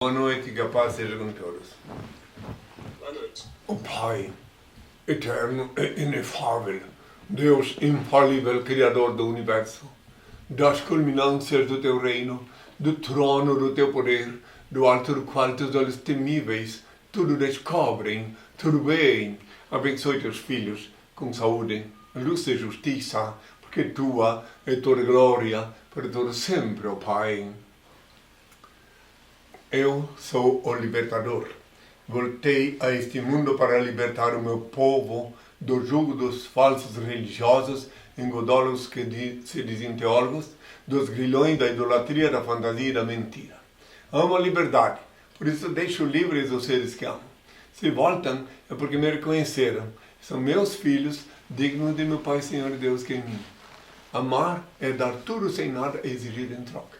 Boa noite, que a paz seja com todos. Boa noite. O Pai, eterno e inefável, Deus infalível, Criador do Universo, das culminâncias do Teu reino, do trono do Teu poder, do alto do qual Teus olhos temíveis tudo descobrem, tudo veem. Abençoe Teus filhos com saúde, luz e justiça, porque Tua é toda glória, para todo sempre, ó Pai. Eu sou o libertador. Voltei a este mundo para libertar o meu povo do jugo dos falsos religiosos, engodolos que se dizem teólogos, dos grilhões da idolatria, da fantasia e da mentira. Amo a liberdade, por isso deixo livres os seres que amo. Se voltam é porque me reconheceram. São meus filhos, dignos de meu Pai, Senhor e Deus que é em mim. Amar é dar tudo sem nada e exigir em troca.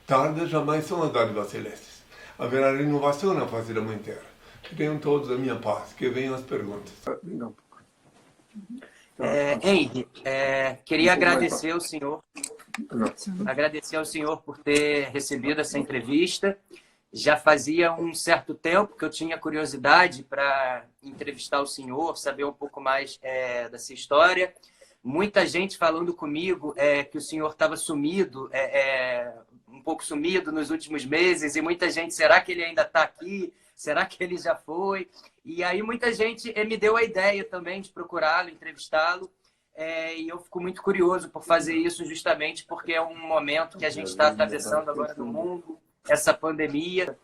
Tardas jamais são as dádivas celestes. Haverá renovação na face da Mãe Terra. Que tenham todos a minha paz. Que venham as perguntas. Henry, queria agradecer ao senhor por ter recebido essa entrevista. Já fazia um certo tempo que eu tinha curiosidade para entrevistar o senhor, saber um pouco mais dessa história. Muita gente falando comigo que o senhor estava sumido, um pouco sumido nos últimos meses, e muita gente, será que ele ainda está aqui? Será que ele já foi? E aí muita gente me deu a ideia também de procurá-lo, entrevistá-lo, e eu fico muito curioso por fazer isso justamente porque é um momento que a gente está atravessando agora no mundo, essa pandemia.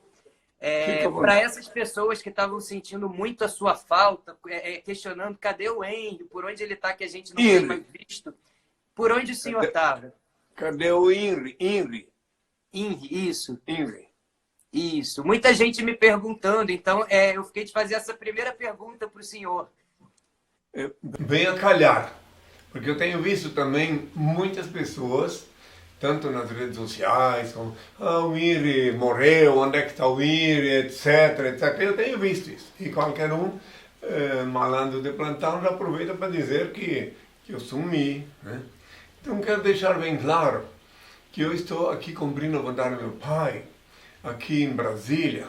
Para essas pessoas que estavam sentindo muito a sua falta, questionando cadê o Henry, por onde ele está que a gente não tem mais visto, por onde o senhor estava? Cadê o Henry? Henry, isso. Henry. Isso. Muita gente me perguntando, então eu fiquei de fazer essa primeira pergunta para o senhor. Venha calhar, porque eu tenho visto também muitas pessoas, tanto nas redes sociais, como o Henry morreu, onde é que está o Henry, etc, etc. Eu tenho visto isso. E qualquer malandro de plantão já aproveita para dizer que eu sumi, né? Então quero deixar bem claro que eu estou aqui cumprindo a vontade do meu Pai, aqui em Brasília.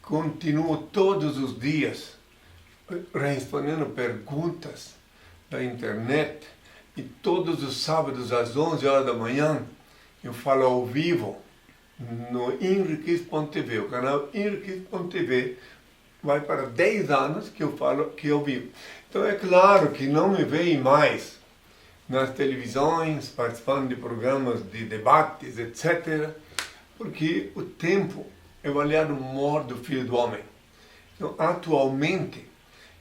Continuo todos os dias respondendo perguntas da internet, e todos os sábados às 11 horas da manhã eu falo ao vivo no henriquez.tv. O canal henriquez.tv vai para 10 anos que eu falo que eu vivo. Então é claro que não me veem mais nas televisões, participando de programas de debates, etc., porque o tempo é o aliado maior do Filho do Homem. Então, atualmente,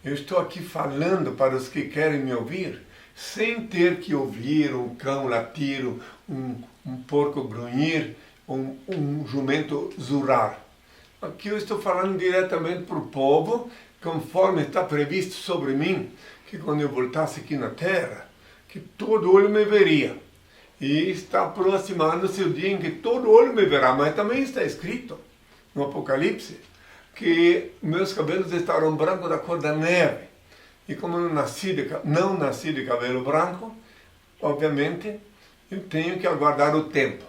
eu estou aqui falando para os que querem me ouvir, sem ter que ouvir um cão latir, um porco grunhir, um jumento zurrar. Aqui eu estou falando diretamente para o povo, conforme está previsto sobre mim, que quando eu voltasse aqui na Terra, que todo olho me veria. E está aproximando-se o dia em que todo olho me verá, mas também está escrito no Apocalipse que meus cabelos estarão brancos da cor da neve. E como eu não nasci de cabelo branco, obviamente eu tenho que aguardar o tempo.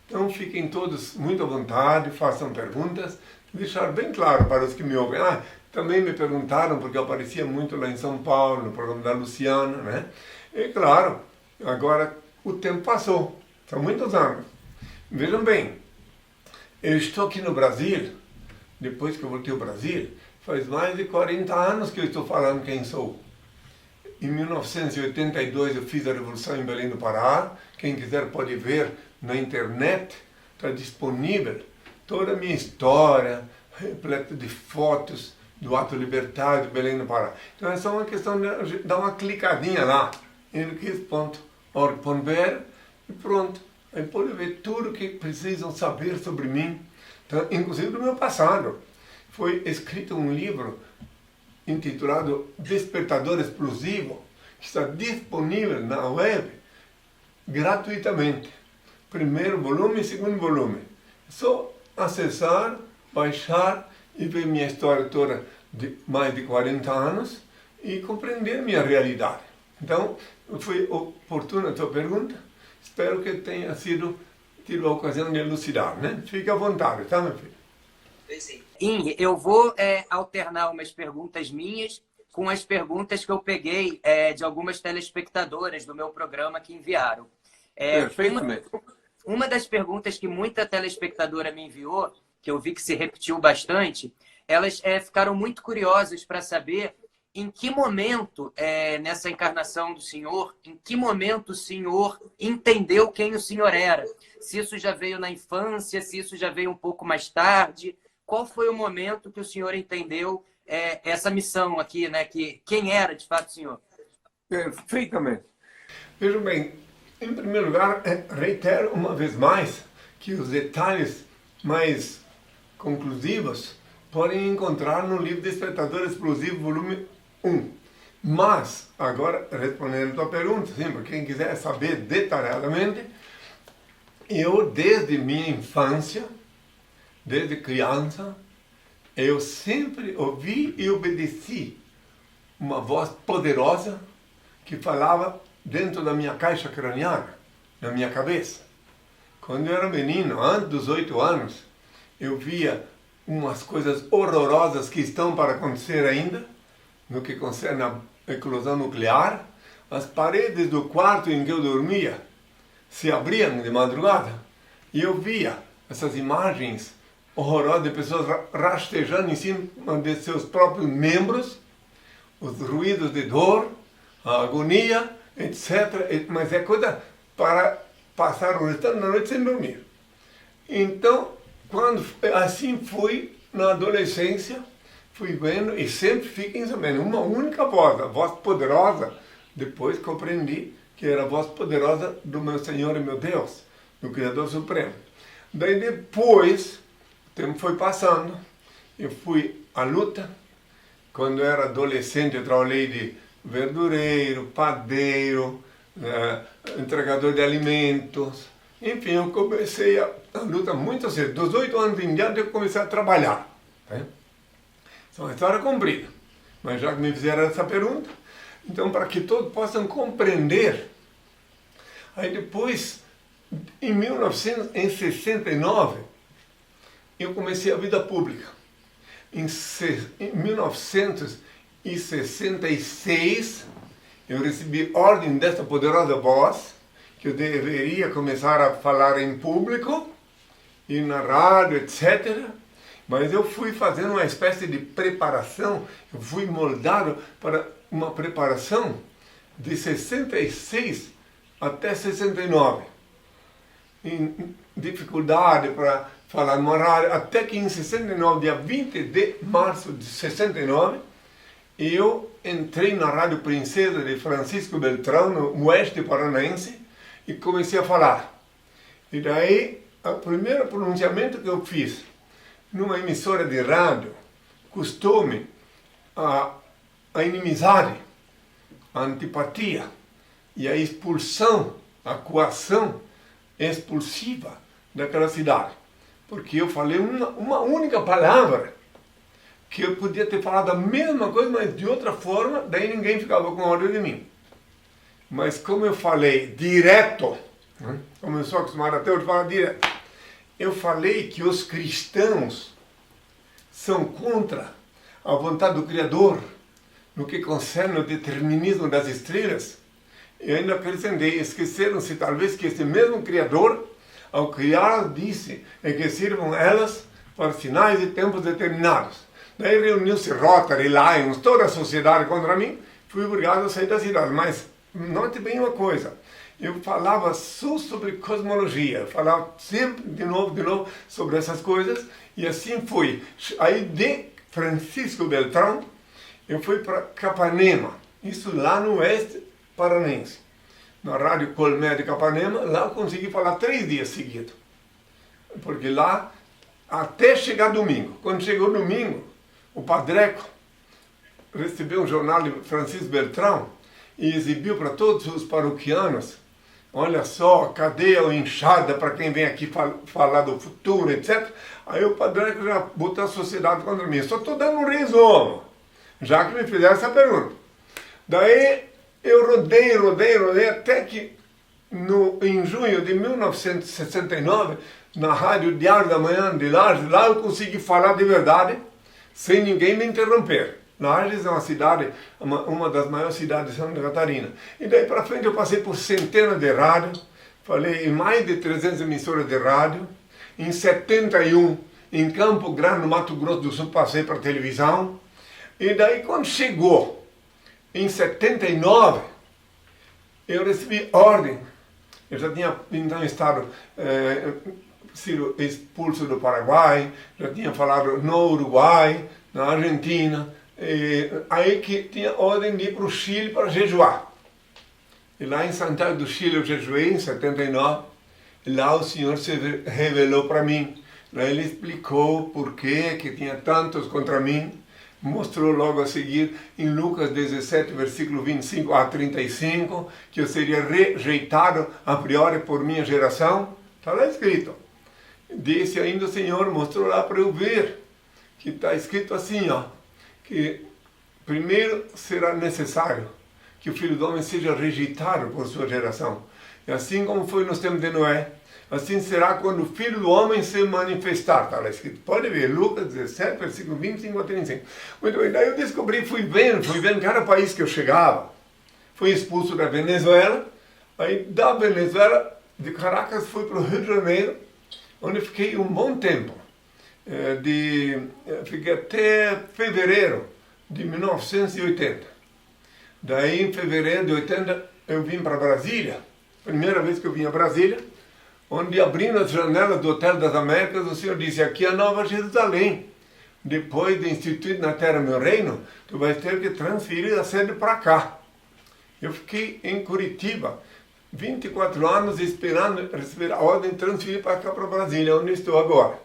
Então fiquem todos muito à vontade, façam perguntas, deixar bem claro para os que me ouvem. Também me perguntaram, porque eu aparecia muito lá em São Paulo, no programa da Luciana, né? E claro, agora o tempo passou, são muitos anos. Vejam bem, eu estou aqui no Brasil, depois que eu voltei ao Brasil, faz mais de 40 anos que eu estou falando quem sou. Em 1982 eu fiz a Revolução em Belém do Pará, quem quiser pode ver na internet, está disponível toda a minha história, repleta de fotos do ato libertário de Belém do Pará. Então é só uma questão de dar uma clicadinha lá, henriquez.org.br e pronto. Aí pode ver tudo o que precisam saber sobre mim, então, inclusive do meu passado. Foi escrito um livro intitulado Despertador Explosivo, que está disponível na web gratuitamente. Primeiro volume e segundo volume. É só acessar, baixar e ver minha história toda de mais de 40 anos e compreender minha realidade. Então, foi oportuna a tua pergunta. Espero que tenha tido a ocasião de elucidar, né? Fique à vontade, tá, meu filho? Eu vou alternar umas perguntas minhas com as perguntas que eu peguei de algumas telespectadoras do meu programa que enviaram. Perfeitamente. Uma das perguntas que muita telespectadora me enviou, que eu vi que se repetiu bastante, elas ficaram muito curiosas para saber em que momento, nessa encarnação do Senhor, em que momento o Senhor entendeu quem o Senhor era? Se isso já veio na infância, se isso já veio um pouco mais tarde. Qual foi o momento que o Senhor entendeu essa missão aqui, né? Quem era de fato o Senhor? Perfeitamente. Veja bem, em primeiro lugar, reitero uma vez mais que os detalhes mais conclusivos podem encontrar no livro Despertador Explosivo, volume 1. Mas, agora, respondendo a tua pergunta, sim, para quem quiser saber detalhadamente, eu, desde minha infância, desde criança, eu sempre ouvi e obedeci uma voz poderosa que falava dentro da minha caixa craniana, na minha cabeça. Quando eu era menino, antes dos 8 anos, eu via umas coisas horrorosas que estão para acontecer ainda, no que concerne a eclosão nuclear. As paredes do quarto em que eu dormia se abriam de madrugada e eu via essas imagens horrorosas de pessoas rastejando em cima de seus próprios membros, os ruídos de dor, a agonia, etc. Mas é coisa para passar o restante da noite sem dormir. Então, assim fui na adolescência, fui vendo e sempre fiquem sabendo, uma única voz, a voz poderosa. Depois compreendi que era a voz poderosa do meu Senhor e meu Deus, do Criador Supremo. Daí depois, o tempo foi passando, eu fui à luta. Quando eu era adolescente, eu trabalhei de verdureiro, padeiro, entregador de alimentos. Enfim, eu comecei a luta muito cedo. Dos 8 anos em diante, eu comecei a trabalhar. Né? Isso é uma história comprida. Mas já que me fizeram essa pergunta, então, para que todos possam compreender, aí depois, em 1969, eu comecei a vida pública. Em 1966, eu recebi ordem dessa poderosa voz, que eu deveria começar a falar em público, e na rádio, etc. Mas eu fui fazendo uma espécie de preparação, eu fui moldado para uma preparação de 66 até 69. Em dificuldade para falar numa rádio, até que em 69, dia 20 de março de 69, eu entrei na Rádio Princesa de Francisco Beltrão, no oeste paranaense, e comecei a falar. E daí, o primeiro pronunciamento que eu fiz numa emissora de rádio custou-me a inimizade, a antipatia e a expulsão, a coação expulsiva daquela cidade. Porque eu falei uma única palavra, que eu podia ter falado a mesma coisa, mas de outra forma, daí ninguém ficava com ódio de mim. Mas como eu falei direto, como eu sou acostumado até hoje a falar direto, eu falei que os cristãos são contra a vontade do Criador no que concerne o determinismo das estrelas. Eu ainda acrescentei, esqueceram-se talvez que esse mesmo Criador, ao criar, disse que sirvam elas para sinais e tempos determinados. Daí reuniu-se Rotary, Lions, toda a sociedade contra mim, fui obrigado a sair da cidade. Mas note bem uma coisa, eu falava só sobre cosmologia, eu falava sempre de novo sobre essas coisas, e assim fui. Aí de Francisco Beltrão, eu fui para Capanema, isso lá no oeste paranense. Na Rádio Colmé de Capanema, lá eu consegui falar 3 dias seguidos. Porque lá, até chegar domingo. Quando chegou domingo, o Padreco recebeu um jornal de Francisco Beltrão e exibiu para todos os paroquianos. Olha só, cadê a enxada para quem vem aqui falar do futuro, etc. Aí o Padreco já botou a sociedade contra mim. Só estou dando um resumo, já que me fizeram essa pergunta. Daí eu rodei, até que em junho de 1969, na rádio Diário da Manhã de Lages. Lá eu consegui falar de verdade, sem ninguém me interromper. Lages é uma cidade, uma das maiores cidades de Santa Catarina. E daí para frente eu passei por centenas de rádios, falei em mais de 300 emissoras de rádio. Em 71, em Campo Grande, no Mato Grosso do Sul, passei para a televisão. E daí quando chegou em 79, eu recebi ordem. Eu já tinha então estado sido expulso do Paraguai, já tinha falado no Uruguai, na Argentina, aí que tinha ordem de ir para o Chile para jejuar. E lá em Santiago do Chile eu jejuei em 79, e lá o Senhor se revelou para mim. Lá ele explicou por que tinha tantos contra mim, mostrou logo a seguir em Lucas 17, versículo 25 a 35, que eu seria rejeitado a priori por minha geração. Está lá escrito. Disse ainda o Senhor, mostrou lá para eu ver, que está escrito assim, ó, que primeiro será necessário que o Filho do Homem seja rejeitado por sua geração. E assim como foi nos tempos de Noé, assim será quando o Filho do Homem se manifestar. Está lá escrito. Pode ver, Lucas 17, versículo 25 a 35. Muito bem, daí eu descobri, fui vendo cada país que eu chegava. Fui expulso da Venezuela, aí da Venezuela, de Caracas, fui para o Rio de Janeiro, onde fiquei um bom tempo. Fiquei até fevereiro de 1980. Daí, em fevereiro de 80, eu vim para Brasília. Primeira vez que eu vim a Brasília, onde abrindo as janelas do Hotel das Américas, o Senhor disse, aqui é a Nova Jerusalém. Depois de instituir na terra meu reino, tu vais ter que transferir a sede para cá. Eu fiquei em Curitiba, 24 anos, esperando receber a ordem de transferir para cá, para Brasília, onde estou agora.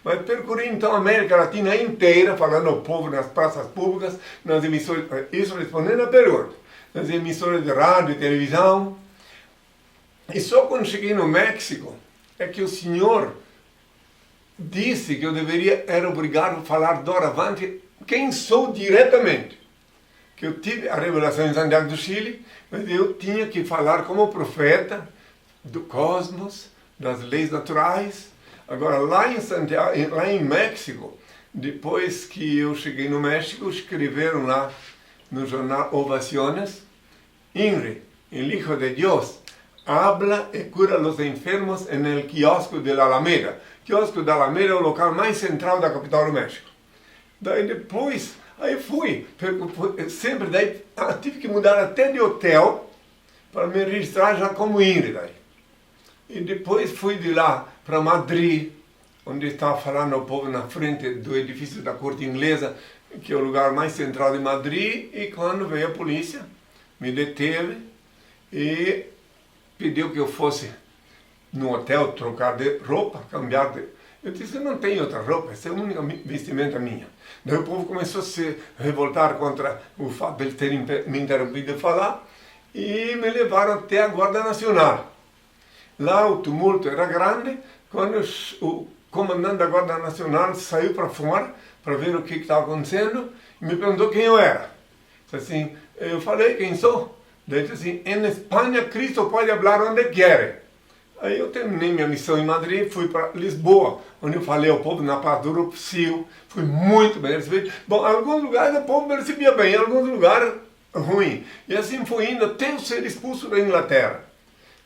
Mas percorri então a América Latina inteira, falando ao povo nas praças públicas, nas emissoras, isso respondendo a pergunta, nas emissoras de rádio e televisão. E só quando cheguei no México é que o Senhor disse que eu era obrigado a falar doravante quem sou diretamente. Que eu tive a revelação em Santiago do Chile, mas eu tinha que falar como profeta do cosmos, das leis naturais. Agora, lá em México, depois que eu cheguei no México, escreveram lá no jornal Ovaciones, INRI, el Hijo de Dios, habla e cura los enfermos en el quiosco de la Alameda. Quiosco da Alameda é o local mais central da capital do México. Daí depois, aí fui, sempre daí, tive que mudar até de hotel para me registrar já como INRI daí. E depois fui de lá para Madrid, onde estava falando ao povo na frente do edifício da corte inglesa, que é o lugar mais central de Madrid, e quando veio a polícia, me deteve e pediu que eu fosse no hotel trocar de roupa, cambiar de... Eu disse, eu não tenho outra roupa, essa é a única vestimenta minha. Daí o povo começou a se revoltar contra o fato de eles terem me interrompido de falar e me levaram até a Guarda Nacional. Lá o tumulto era grande, quando o comandante da Guarda Nacional saiu para fora para ver o que estava acontecendo e me perguntou quem eu era. Assim, eu falei quem sou. Daí disse assim, em Espanha Cristo pode falar onde quer. Aí eu terminei minha missão em Madrid, fui para Lisboa, onde eu falei ao povo na Praça do Urupsil, fui muito bem recebido. Bom, em alguns lugares o povo me recebia bem, em alguns lugares ruim. E assim fui indo até eu ser expulso da Inglaterra.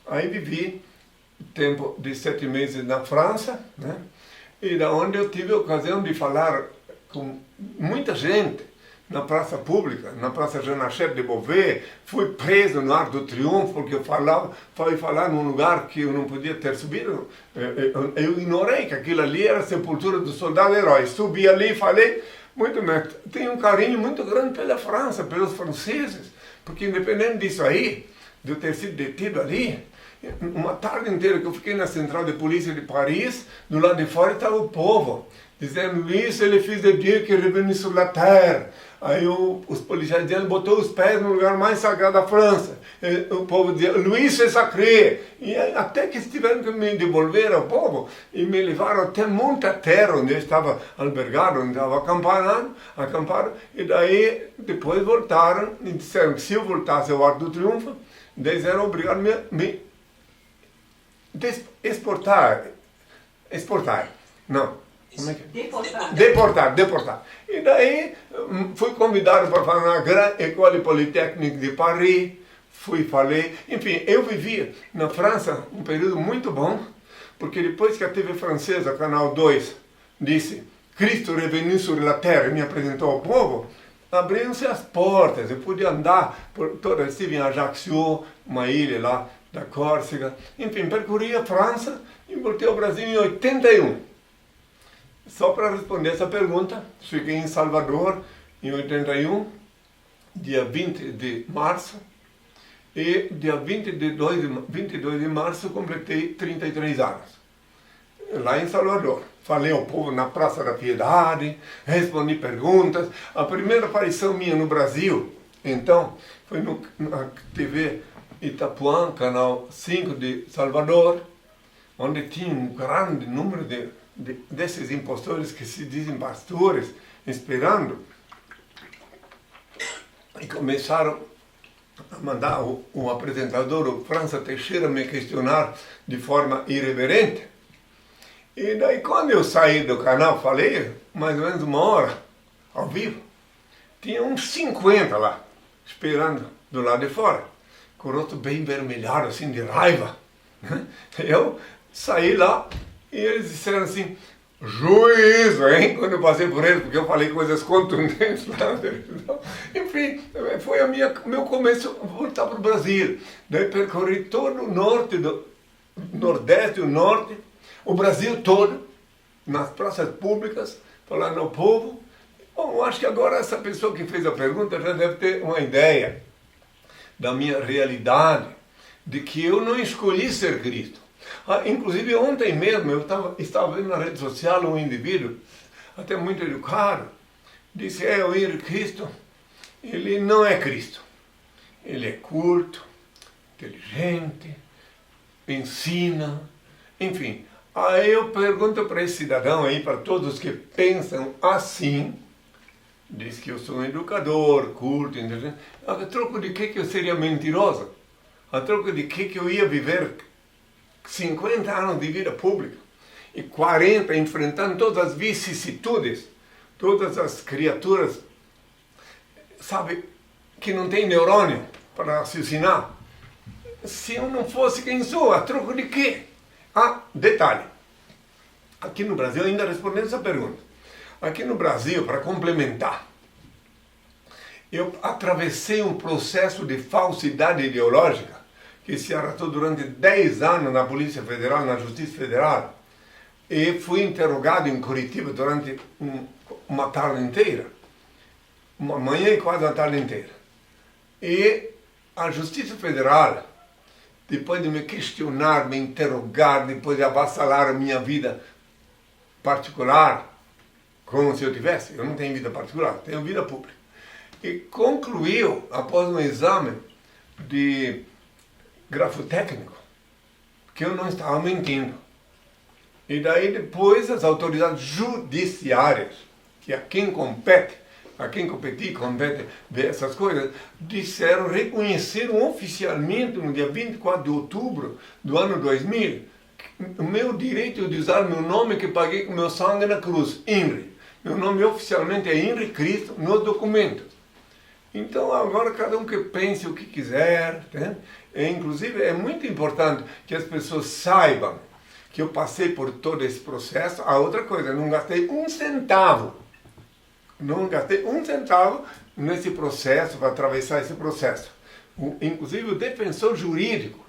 Aí vivi tempo de 7 meses na França, né? E da onde eu tive a ocasião de falar com muita gente na praça pública, na Praça Jean-Jacques de Beauvais. Fui preso no Arco do Triunfo porque eu fui falar num lugar que eu não podia ter subido. Eu ignorei que aquilo ali era a sepultura do soldado herói. Subi ali e falei, muito bem, tenho um carinho muito grande pela França, pelos franceses, porque independente disso aí, de eu ter sido detido ali, uma tarde inteira que eu fiquei na central de polícia de Paris, do lado de fora estava o povo, dizendo, Luís, ele fez de Dieu que revenu sur la terre. Aí os policiais dizendo, botou os pés no lugar mais sagrado da França. O povo dizia, Luís é sacré. E até que tiveram que me devolver ao povo e me levaram até muita terra onde eu estava albergado, onde estava acampado. E daí depois voltaram e disseram que se eu voltasse ao Arco do Triunfo, eles eram obrigados a me exportar, exportar. Não. Como é que é? Deportar. Deportar. E daí fui convidado para falar na Grande École Polytechnique de Paris. Falei. Enfim, eu vivia na França um período muito bom, porque depois que a TV francesa, Canal 2, disse Cristo revenu sur la terre e me apresentou ao povo, abriram-se as portas. Eu pude andar por toda. Estive em Ajaccio, uma ilha lá da Córcega. Enfim, percorri a França e voltei ao Brasil em 81. Só para responder essa pergunta, cheguei em Salvador em 81, dia 20 de março, e dia 22 de março completei 33 anos. Lá em Salvador. Falei ao povo na Praça da Piedade, respondi perguntas. A primeira aparição minha no Brasil, então, foi na TV Itapuã, canal 5 de Salvador, onde tinha um grande número desses impostores que se dizem pastores, esperando. E começaram a mandar o apresentador, o França Teixeira, me questionar de forma irreverente. E daí, quando eu saí do canal, falei mais ou menos uma hora, ao vivo, tinha uns 50 lá, esperando do lado de fora, com o rosto bem vermelhado, assim, de raiva. Eu saí lá e eles disseram assim, juízo, hein? Quando eu passei por eles, porque eu falei coisas contundentes lá. Enfim, foi meu começo a voltar para o Brasil. Daí percorri todo o norte, nordeste, o norte, o Brasil todo, nas praças públicas, falando ao povo. Bom, eu acho que agora essa pessoa que fez a pergunta já deve ter uma ideia da minha realidade, de que eu não escolhi ser Cristo. Inclusive ontem mesmo eu estava vendo na rede social um indivíduo, até muito educado, disse, o Cristo, ele não é Cristo. Ele é culto, inteligente, ensina, enfim. Aí eu pergunto para esse cidadão aí, para todos que pensam assim, diz que eu sou um educador, culto, inteligente, a troco de que eu seria mentiroso? A troco de que eu ia viver 50 anos de vida pública e 40 enfrentando todas as vicissitudes, todas as criaturas, sabe, que não tem neurônio para raciocinar. Se eu não fosse quem sou, a troco de quê? Detalhe, aqui no Brasil, ainda respondendo essa pergunta, aqui no Brasil, para complementar, eu atravessei um processo de falsidade ideológica que se arrastou durante 10 anos na Polícia Federal, na Justiça Federal, e fui interrogado em Curitiba durante uma tarde inteira, uma manhã e quase a tarde inteira. E a Justiça Federal, depois de me questionar, me interrogar, depois de avassalar a minha vida particular, como se eu tivesse, eu não tenho vida particular, tenho vida pública, e concluiu, após um exame de grafotécnico, que eu não estava mentindo. E daí depois as autoridades judiciárias, que a quem compete ver essas coisas, reconheceram oficialmente no dia 24 de outubro do ano 2000, o meu direito de usar meu nome que paguei com meu sangue na cruz, INRI. Meu nome oficialmente é INRI Cristo nos documentos. Então agora cada um que pense o que quiser, né? Inclusive é muito importante que as pessoas saibam que eu passei por todo esse processo. A outra coisa, não gastei um centavo nesse processo, para atravessar esse processo. Inclusive o defensor jurídico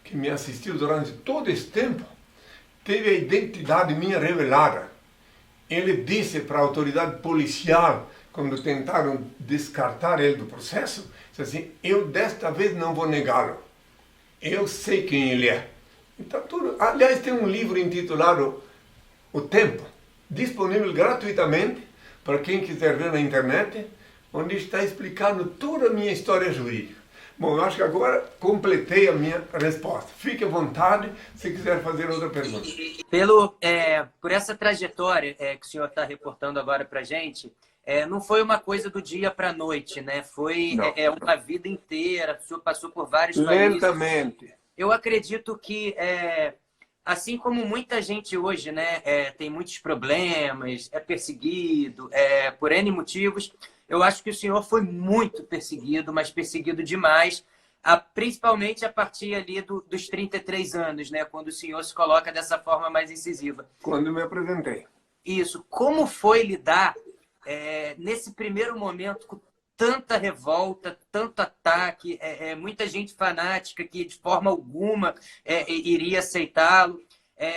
que me assistiu durante todo esse tempo teve a identidade minha revelada. Ele disse para a autoridade policial, quando tentaram descartar ele do processo, disse assim, eu desta vez não vou negá-lo. Eu sei quem ele é. Então, aliás, tem um livro intitulado O Tempo, disponível gratuitamente para quem quiser ver na internet, onde está explicando toda a minha história jurídica. Bom, eu acho que agora completei a minha resposta. Fique à vontade se quiser fazer outra pergunta. Por essa trajetória que o senhor está reportando agora para a gente, não foi uma coisa do dia para a noite, né? Foi uma vida inteira, o senhor passou por vários países. Lentamente. Eu acredito que assim como muita gente hoje, né, tem muitos problemas, é perseguido, por N motivos, eu acho que o senhor foi muito perseguido, mas perseguido demais, principalmente a partir ali dos 33 anos, né, quando o senhor se coloca dessa forma mais incisiva. Quando me apresentei. Isso. Como foi lidar nesse primeiro momento com tanta revolta, tanto ataque, muita gente fanática que de forma alguma iria aceitá-lo,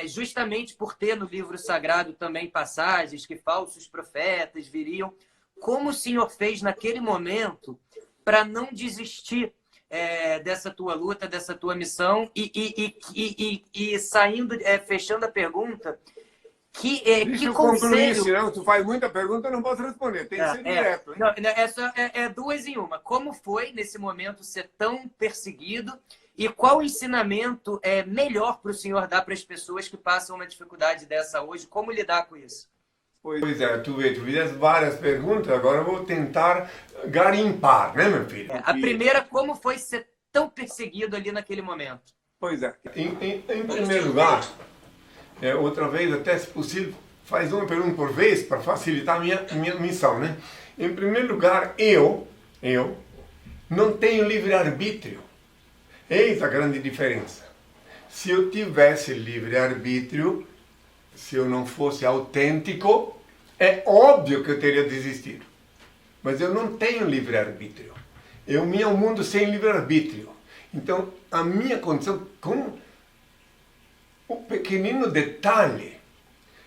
justamente por ter no livro sagrado também passagens que falsos profetas viriam. Como o senhor fez naquele momento para não desistir dessa tua luta, dessa tua missão e saindo, fechando a pergunta, Deixa eu concluir, conselho... senão tu faz muita pergunta, eu não posso responder. Tem que ser direto. Hein? Não, é duas em uma. Como foi, nesse momento, ser tão perseguido? E qual ensinamento é melhor para o senhor dar para as pessoas que passam uma dificuldade dessa hoje? Como lidar com isso? Pois é, tu fizeste várias perguntas, agora eu vou tentar garimpar, né, meu filho? A primeira, como foi ser tão perseguido ali naquele momento? Pois é. Em primeiro lugar, outra vez, até se possível, faz uma pergunta por vez para facilitar a minha missão, né? Em primeiro lugar, eu não tenho livre-arbítrio. Eis a grande diferença. Se eu tivesse livre-arbítrio, se eu não fosse autêntico, é óbvio que eu teria desistido. Mas eu não tenho livre-arbítrio. Eu me ao mundo sem livre-arbítrio. Então, a minha condição, com o pequenino detalhe,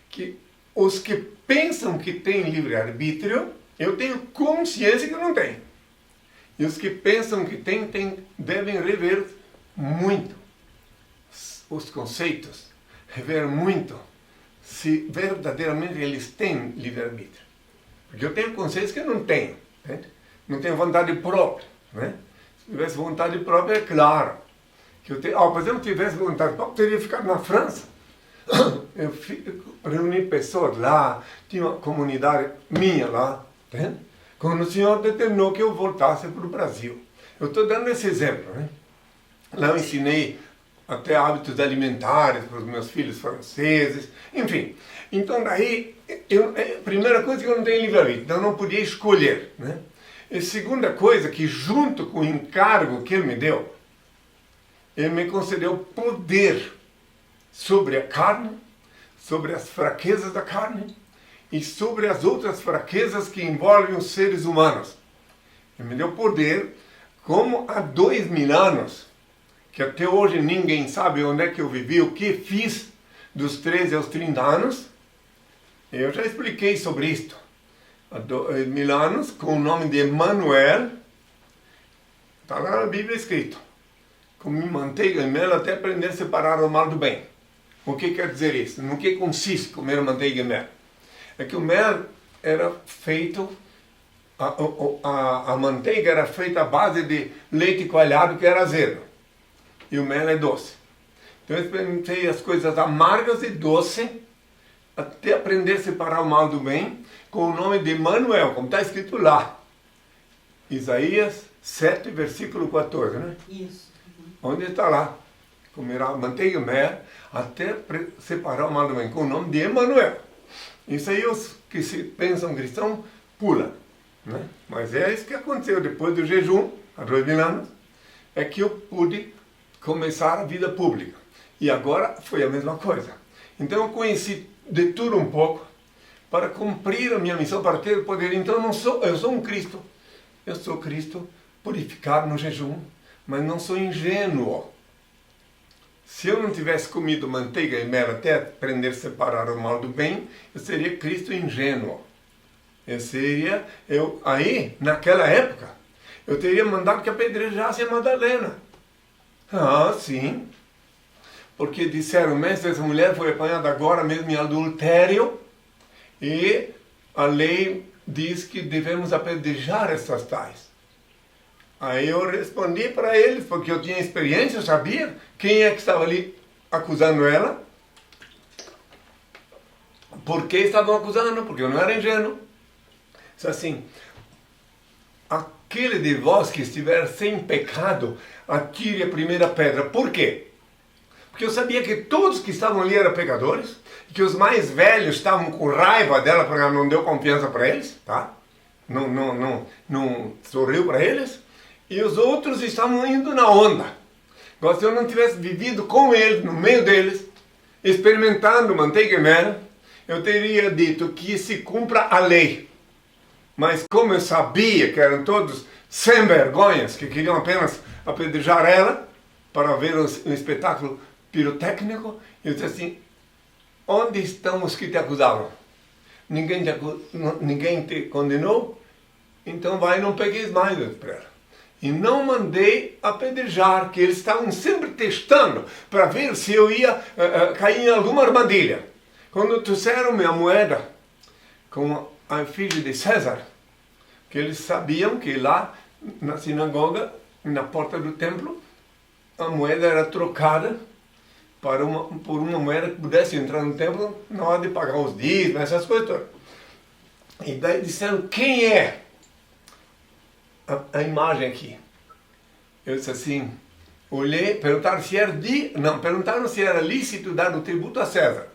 que os que pensam que têm livre-arbítrio, eu tenho consciência que eu não tenho. E os que pensam que têm, devem rever muito os conceitos, rever muito se verdadeiramente eles têm livre-arbítrio. Porque eu tenho consciência que eu não tenho. Né? Não tenho vontade própria. Né? Se tivesse vontade própria, é claro. Que eu tenho, por exemplo, se eu tivesse vontade própria, eu teria ficado na França. Eu reuni pessoas lá, tinha uma comunidade minha lá. Né? Quando o senhor determinou que eu voltasse para o Brasil. Eu estou dando esse exemplo. Né? Lá eu ensinei até hábitos alimentares para os meus filhos franceses, enfim. Então daí, a primeira coisa é que eu não tenho livre-arbítrio, então eu não podia escolher. Né? E segunda coisa, que junto com o encargo que ele me deu, ele me concedeu poder sobre a carne, sobre as fraquezas da carne e sobre as outras fraquezas que envolvem os seres humanos. Ele me deu poder, como há 2000 anos, que até hoje ninguém sabe onde é que eu vivi, o que fiz dos 13 aos 30 anos. Eu já expliquei sobre isto. Há 2000 anos, com o nome de Emanuel, está lá na Bíblia escrito. Comi manteiga e mel até aprender a separar o mal do bem. O que quer dizer isso? No que consiste comer manteiga e mel? É que o mel era feito, a manteiga era feita à base de leite coalhado que era azedo. E o mel é doce. Então eu experimentei as coisas amargas e doces até aprender a separar o mal do bem com o nome de Emanuel, como está escrito lá. Isaías 7, versículo 14, né? Isso. Onde está lá? Comerá manteiga e mel até separar o mal do bem, com o nome de Emanuel. Isso aí os que se pensam cristão pulam. Né? Mas é isso que aconteceu depois do jejum, há 2000 anos, é que eu pude começar a vida pública. E agora foi a mesma coisa. Então eu conheci de tudo um pouco para cumprir a minha missão, para ter poder. Então eu sou um Cristo. Eu sou Cristo purificado no jejum, mas não sou ingênuo. Se eu não tivesse comido manteiga e mel até aprender a separar o mal do bem, eu seria Cristo ingênuo. Aí, naquela época, eu teria mandado que apedrejasse a Madalena. Ah, sim. Porque disseram, mestre, essa mulher foi apanhada agora mesmo em adultério e a lei diz que devemos apedrejar essas tais. Aí eu respondi para eles, porque eu tinha experiência, eu sabia quem é que estava ali acusando ela. Por que estavam acusando? Porque eu não era ingênuo. Disse assim, aquele de vós que estiver sem pecado, atire a primeira pedra. Por quê? Porque eu sabia que todos que estavam ali eram pecadores, que os mais velhos estavam com raiva dela porque ela não deu confiança para eles, tá? Não sorriu para eles, e os outros estavam indo na onda. Agora, se eu não tivesse vivido com eles, no meio deles, experimentando manteiga e mel, eu teria dito que se cumpra a lei. Mas como eu sabia que eram todos sem vergonhas, que queriam apenas apedrejar ela para ver um espetáculo pirotécnico, eu disse assim, onde estão os que te acusavam? Ninguém te condenou? Então vai e não pegueis mais, eu disse para ela. E não mandei apedrejar, que eles estavam sempre testando para ver se eu ia cair em alguma armadilha. Quando trouxeram minha moeda com a efígie de César, que eles sabiam que lá na sinagoga, na porta do templo, a moeda era trocada por uma moeda que pudesse entrar no templo na hora de pagar os dízimos, essas coisas todas. E daí disseram, quem é a imagem aqui? Eu disse assim, olhei, perguntaram se era lícito dar o tributo a César.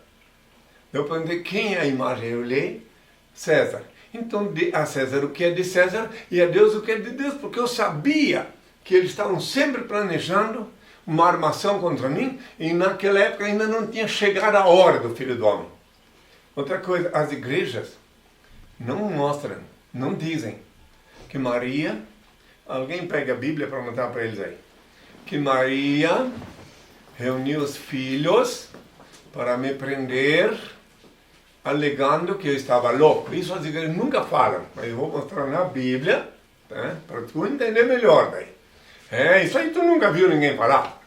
Eu perguntei, quem é a imagem? Eu olhei, César. Então, a César o que é de César e a Deus o que é de Deus, porque eu sabia que eles estavam sempre planejando uma armação contra mim, e naquela época ainda não tinha chegado a hora do Filho do Homem. Outra coisa, as igrejas não mostram, não dizem que Maria, alguém pega a Bíblia para mostrar para eles aí, que Maria reuniu os filhos para me prender, alegando que eu estava louco. Isso as igrejas nunca falam, mas eu vou mostrar na Bíblia, tá? Para tu entender melhor daí. Isso aí tu nunca viu ninguém falar.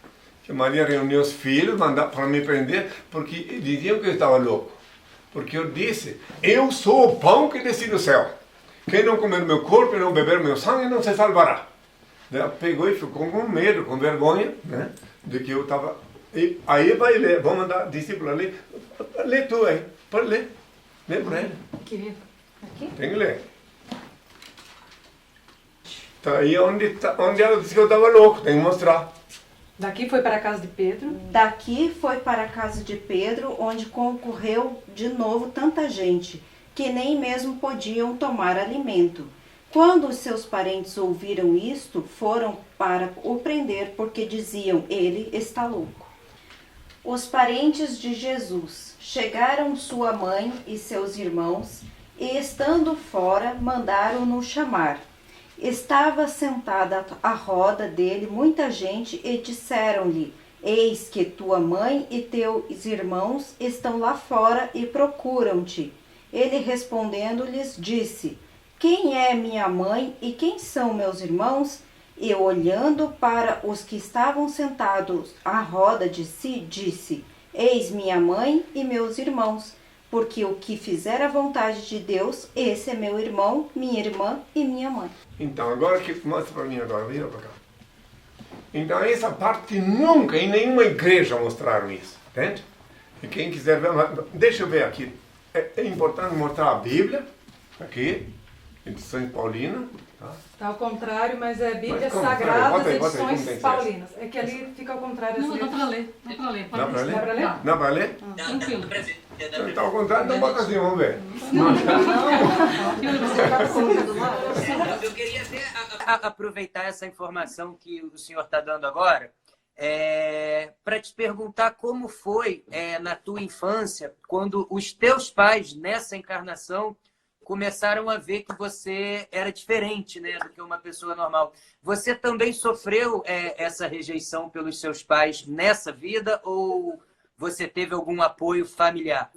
Que Maria reuniu os filhos para me prender, porque diziam que eu estava louco. Porque eu disse, eu sou o pão que desci do céu. Quem não comer meu corpo e não beber meu sangue não se salvará. Ela pegou e ficou com medo, com vergonha, né? De que eu estava... Aí vai ler, vamos mandar discípulo a ler. Lê tu aí, pode ler. Lê para ele. Aqui? Tem que ler. Tá aí onde ela disse que eu estava louco, tem que mostrar. Daqui foi para a casa de Pedro. Daqui foi para a casa de Pedro, onde concorreu de novo tanta gente, que nem mesmo podiam tomar alimento. Quando os seus parentes ouviram isto, foram para o prender, porque diziam, ele está louco. Os parentes de Jesus chegaram sua mãe e seus irmãos, e estando fora, mandaram-no chamar. Estava sentada à roda dele muita gente e disseram-lhe, eis que tua mãe e teus irmãos estão lá fora e procuram-te. Ele respondendo-lhes disse, quem é minha mãe e quem são meus irmãos? E olhando para os que estavam sentados à roda de si, disse, eis minha mãe e meus irmãos, porque o que fizer a vontade de Deus, esse é meu irmão, minha irmã e minha mãe. Então, agora que mostra para mim agora, vira para cá. Então, essa parte nunca em nenhuma igreja mostraram isso, entende? E quem quiser ver, deixa eu ver aqui. É importante mostrar a Bíblia, aqui, edições Paulina. Tá? Está ao contrário, mas é Bíblia Mas como? Sagrada, Bota aí, edições paulinas. É que ali fica ao contrário. Não, dá para ler. Dá para ler. Dá para ler? Dá para ler? Dá para ler? Tranquilo. Então, está ao contrário, então bota assim, vamos ver. Eu queria aproveitar essa informação que o senhor está dando agora para te perguntar como foi na tua infância, quando os teus pais, nessa encarnação, começaram a ver que você era diferente, né, do que uma pessoa normal. Você também sofreu essa rejeição pelos seus pais nessa vida ou você teve algum apoio familiar?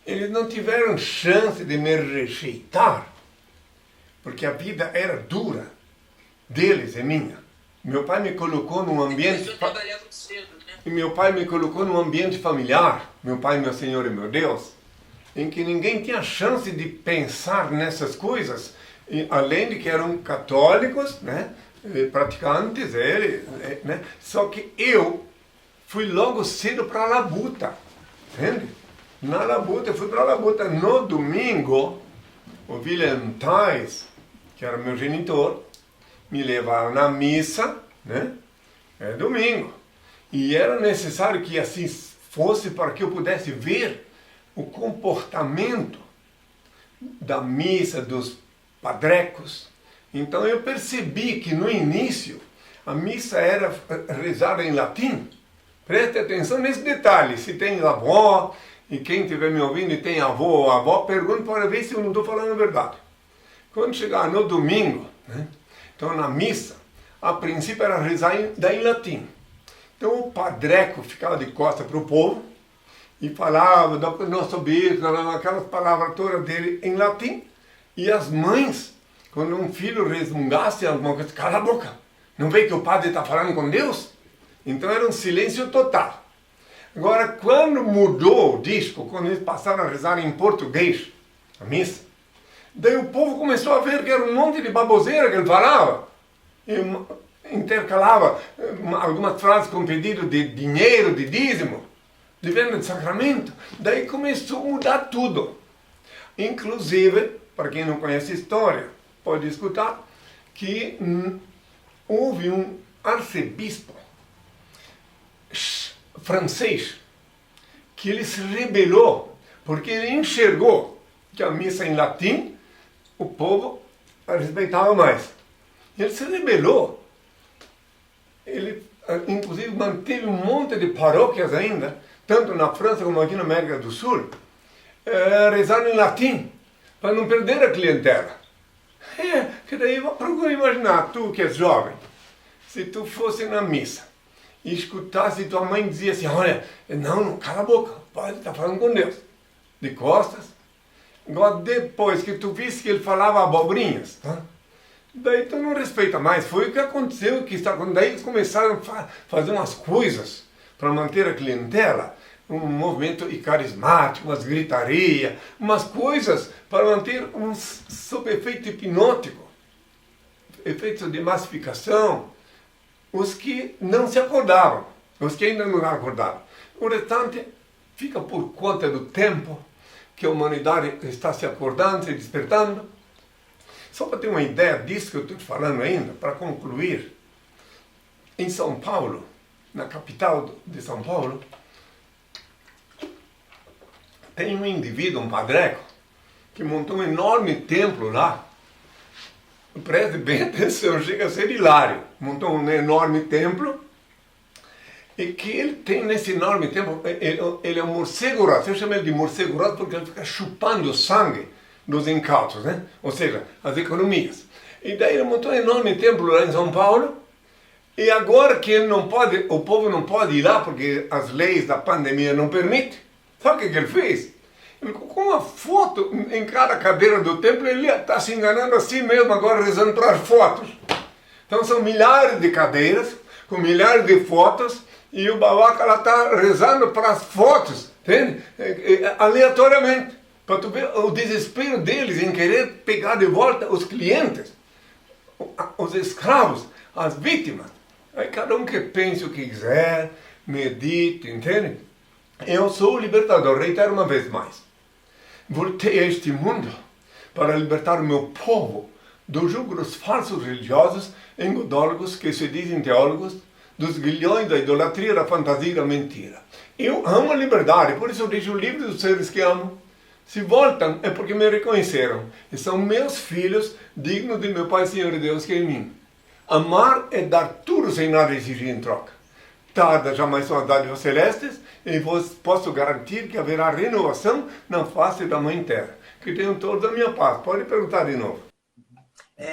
Eles não tiveram chance de me rejeitar, porque a vida era dura, deles e minha. Meu pai me colocou num ambiente... E meu pai me colocou num ambiente familiar, meu pai, meu Senhor e meu Deus, em que ninguém tinha chance de pensar nessas coisas, e, além de que eram católicos, né, praticantes, né, só que eu fui logo cedo para a labuta, entende? Na labuta, eu fui para a labuta. No domingo, o William Tais, que era meu genitor, me levaram na missa, né? É domingo. E era necessário que assim fosse para que eu pudesse ver o comportamento da missa, dos padrecos. Então eu percebi que no início a missa era rezada em latim. Preste atenção nesse detalhe. Se tem avó, e quem estiver me ouvindo e tem avô ou avó, pergunte para ver se eu não estou falando a verdade. Quando chegar no domingo, né, então na missa, a princípio era rezar em latim. Então o padreco ficava de costas para o povo e falava do nosso bispo, aquelas palavras todas dele em latim. E as mães, quando um filho resmungasse alguma coisa, cala a boca, não vê que o padre está falando com Deus? Então era um silêncio total. Agora, quando mudou o disco, quando eles passaram a rezar em português, a missa, daí o povo começou a ver que era um monte de baboseira que ele falava. E intercalava algumas frases com pedido de dinheiro, de dízimo, de venda de sacramento. Daí começou a mudar tudo. Inclusive, para quem não conhece a história, pode escutar, que houve um arcebispo francês que ele se rebelou porque ele enxergou que a missa em latim o povo respeitava mais. Ele se rebelou. Ele inclusive manteve um monte de paróquias ainda, tanto na França como aqui na América do Sul, rezando em latim, para não perder a clientela. Que daí procura imaginar, tu que és jovem, se tu fosse na missa e escutasse tua mãe dizer assim, olha, não, cala a boca, o padre está falando com Deus, de costas. Agora depois que tu visse que ele falava abobrinhas, tá? Daí tu não respeita mais. Foi o que aconteceu, que está acontecendo. Daí eles começaram a fazer umas coisas para manter a clientela, um movimento carismático, umas gritaria, umas coisas para manter sob efeito hipnótico, efeito de massificação, os que não se acordavam, os que ainda não acordavam. O restante fica por conta do tempo que a humanidade está se acordando, se despertando. Só para ter uma ideia disso que eu estou te falando ainda, para concluir, em São Paulo, na capital de São Paulo, tem um indivíduo, um padreco, que montou um enorme templo lá. Preste bem atenção, chega a ser hilário. Montou um enorme templo e que ele tem nesse enorme templo, ele é um morcego rosa. Eu chamo ele de morcego rosa porque ele fica chupando o sangue dos incautos, né? Ou seja, as economias. E daí ele montou um enorme templo lá em São Paulo. E agora que ele não pode, o povo não pode ir lá porque as leis da pandemia não permitem, sabe o que ele fez? Ele colocou uma foto em cada cadeira do templo, ele está se enganando assim mesmo agora, rezando para as fotos. Então são milhares de cadeiras, com milhares de fotos, e o babaca lá está rezando para as fotos, entende? Aleatoriamente, para tu ver o desespero deles em querer pegar de volta os clientes, os escravos, as vítimas. Aí cada um que pense o que quiser, medite, entende? Eu sou o libertador, reitero uma vez mais. Voltei a este mundo para libertar o meu povo do jugo dos falsos religiosos engodólogos que se dizem teólogos, dos grilhões da idolatria, da fantasia e da mentira. Eu amo a liberdade, por isso eu deixo livre dos seres que amo. Se voltam é porque me reconheceram e são meus filhos dignos de meu Pai Senhor e Deus que é em mim. Amar é dar tudo sem nada exigir em troca. Tarda jamais são as dádivas celestes, e vos posso garantir que haverá renovação na face da Mãe Terra. Que tenham todos a minha paz. Pode perguntar de novo.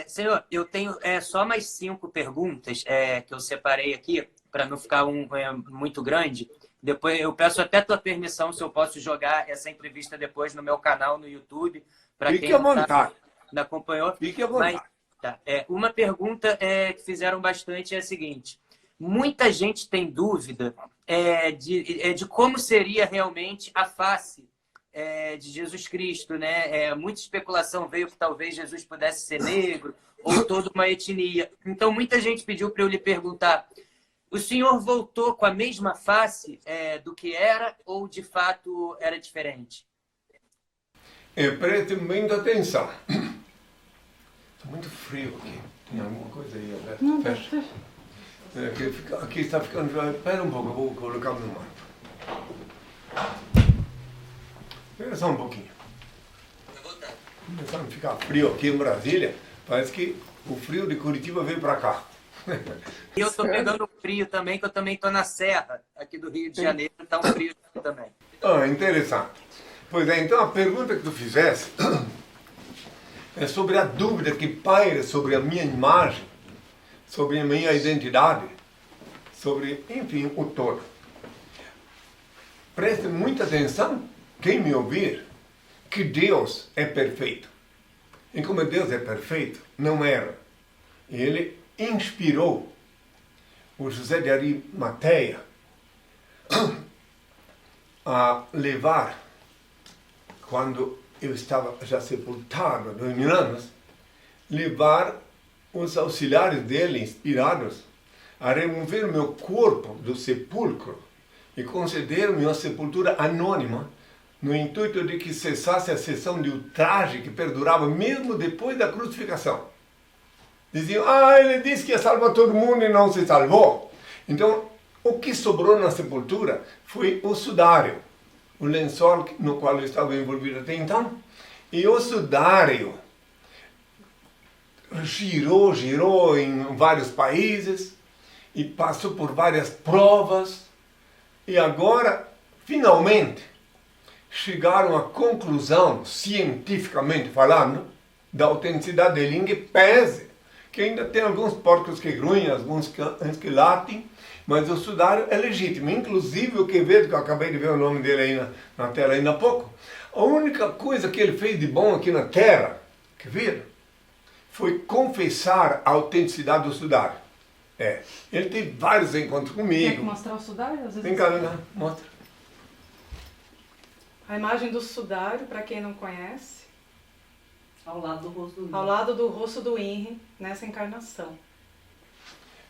Senhor, eu tenho só mais 5 perguntas que eu separei aqui, para não ficar muito grande. Depois eu peço até tua permissão se eu posso jogar essa entrevista depois no meu canal no YouTube. Fique à vontade. Não acompanhou. Fique à vontade. Mas, tá, uma pergunta que fizeram bastante é a seguinte. Muita gente tem dúvida de como seria realmente a face de Jesus Cristo, né? Muita especulação veio que talvez Jesus pudesse ser negro ou toda uma etnia. Então, muita gente pediu para eu lhe perguntar, o senhor voltou com a mesma face do que era ou, de fato, era diferente? Preste muita atenção. Está muito frio aqui. Tem alguma coisa aí aberta? Não, Fecha. Aqui está ficando... Espera um pouco, eu vou colocar no mapa. Espera só um pouquinho. Começando a ficar frio aqui em Brasília. Parece que o frio de Curitiba veio para cá. E eu tô pegando frio também, que eu também tô na serra aqui do Rio de Janeiro, tá um frio também. Ah, interessante. Pois é, então a pergunta que tu fizeste é sobre a dúvida que paira sobre a minha imagem, sobre a minha identidade, sobre, enfim, o todo. Preste muita atenção, quem me ouvir, que Deus é perfeito. E como Deus é perfeito, não erra. E Ele inspirou o José de Arimateia a levar, quando eu estava já sepultado, 2.000 anos, levar os auxiliares dele, inspirados, a remover o meu corpo do sepulcro e conceder-me uma sepultura anônima, no intuito de que cessasse a sessão de ultraje que perdurava mesmo depois da crucificação. Diziam, ele disse que ia salvar todo mundo e não se salvou. Então, o que sobrou na sepultura foi o sudário, o lençol no qual eu estava envolvido até então. E o sudário girou em vários países e passou por várias provas. E agora, finalmente, chegaram à conclusão, cientificamente falando, da autenticidade dele, em que pese que ainda tem alguns porcos que grunhem, alguns que latem, mas o sudário é legítimo. Inclusive o Quevedo, que eu acabei de ver o nome dele aí na tela ainda há pouco, a única coisa que ele fez de bom aqui na terra, Quevedo, foi confessar a autenticidade do sudário. Ele teve vários encontros comigo. Quer que mostrar o sudário? Às vezes Vem cá, mostra. A imagem do sudário, para quem não conhece, Ao lado do rosto do Inri. ao lado do rosto do Inri, nessa encarnação.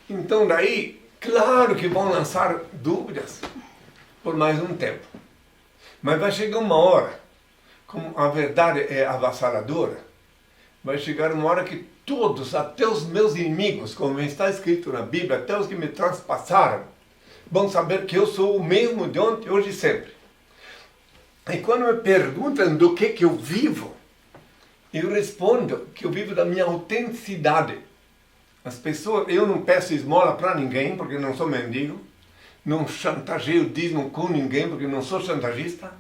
Então daí, claro que vão lançar dúvidas por mais um tempo. Mas vai chegar uma hora, como a verdade é avassaladora, vai chegar uma hora que todos, até os meus inimigos, como está escrito na Bíblia, até os que me transpassaram, vão saber que eu sou o mesmo de ontem, hoje e sempre. E quando me perguntam do que eu vivo, eu respondo que eu vivo da minha autenticidade. As pessoas, eu não peço esmola para ninguém, porque não sou mendigo. Não chantageio dízimo com ninguém, porque não sou chantagista.